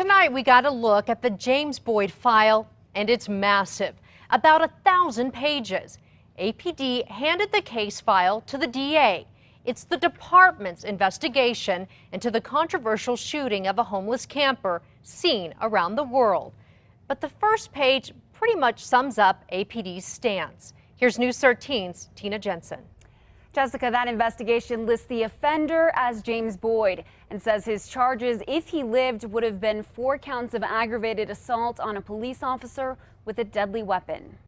Tonight, we got a look at the James Boyd file, and it's massive, about 1,000 pages. APD handed the case file to the DA. It's the department's investigation into the controversial shooting of a homeless camper seen around the world. But the first page pretty much sums up APD's stance. Here's News 13's Tina Jensen. Jessica, that investigation lists the offender as James Boyd and says his charges, if he lived, would have been 4 counts of aggravated assault on a police officer with a deadly weapon.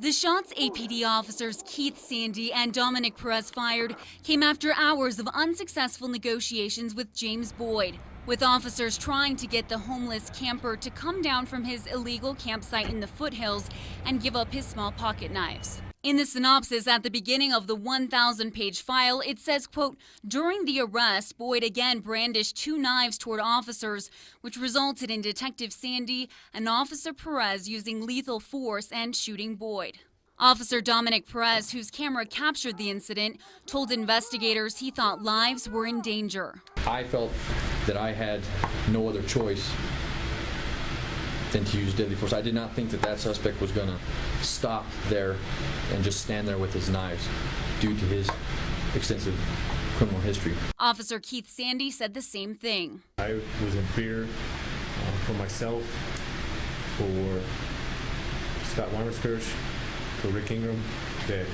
The shots APD officers Keith Sandy and Dominic Perez fired came after hours of unsuccessful negotiations with James Boyd, with officers trying to get the homeless camper to come down from his illegal campsite in the foothills and give up his small pocket knives. In the synopsis at the beginning of the 1,000-page file, it says, quote, during the arrest, Boyd again brandished 2 knives toward officers, which resulted in Detective Sandy and Officer Perez using lethal force and shooting Boyd. Officer Dominic Perez, whose camera captured the incident, told investigators he thought lives were in danger. I felt that I had no other choice than to use deadly force. I did not think that that suspect was going to stop there and just stand there with his knives due to his extensive criminal history. Officer Keith Sandy said the same thing. I was in fear for myself, for Scott Weimerskirch, for Rick Ingram, that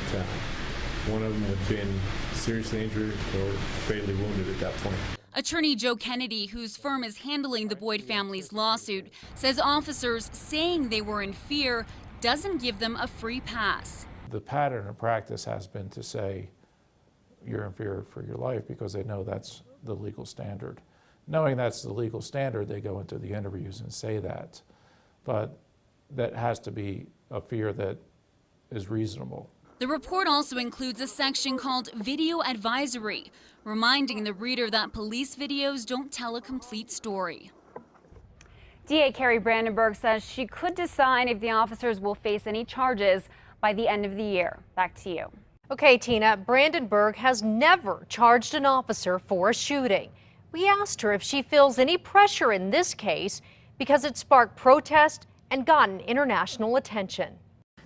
one of them would have been seriously injured or fatally wounded at that point. Attorney Joe Kennedy, whose firm is handling the Boyd family's lawsuit, says officers saying they were in fear doesn't give them a free pass. The pattern of practice has been to say you're in fear for your life because they know that's the legal standard. Knowing that's the legal standard, they go into the interviews and say that. But that has to be a fear that is reasonable. The report also includes a section called Video Advisory, reminding the reader that police videos don't tell a complete story. DA Carrie Brandenburg says she could decide if the officers will face any charges by the end of the year. Back to you. Okay, Tina, Brandenburg has never charged an officer for a shooting. We asked her if she feels any pressure in this case because it sparked protest and gotten international attention.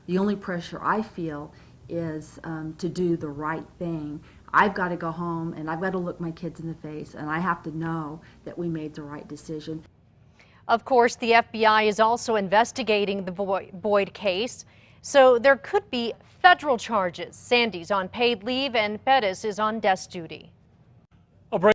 The only pressure I feel is to do the right thing. I've got to go home and I've got to look my kids in the face and I have to know that we made the right decision. Of course, the FBI is also investigating the Boyd case, so there could be federal charges. Sandy's on paid leave and Bettis is on desk duty.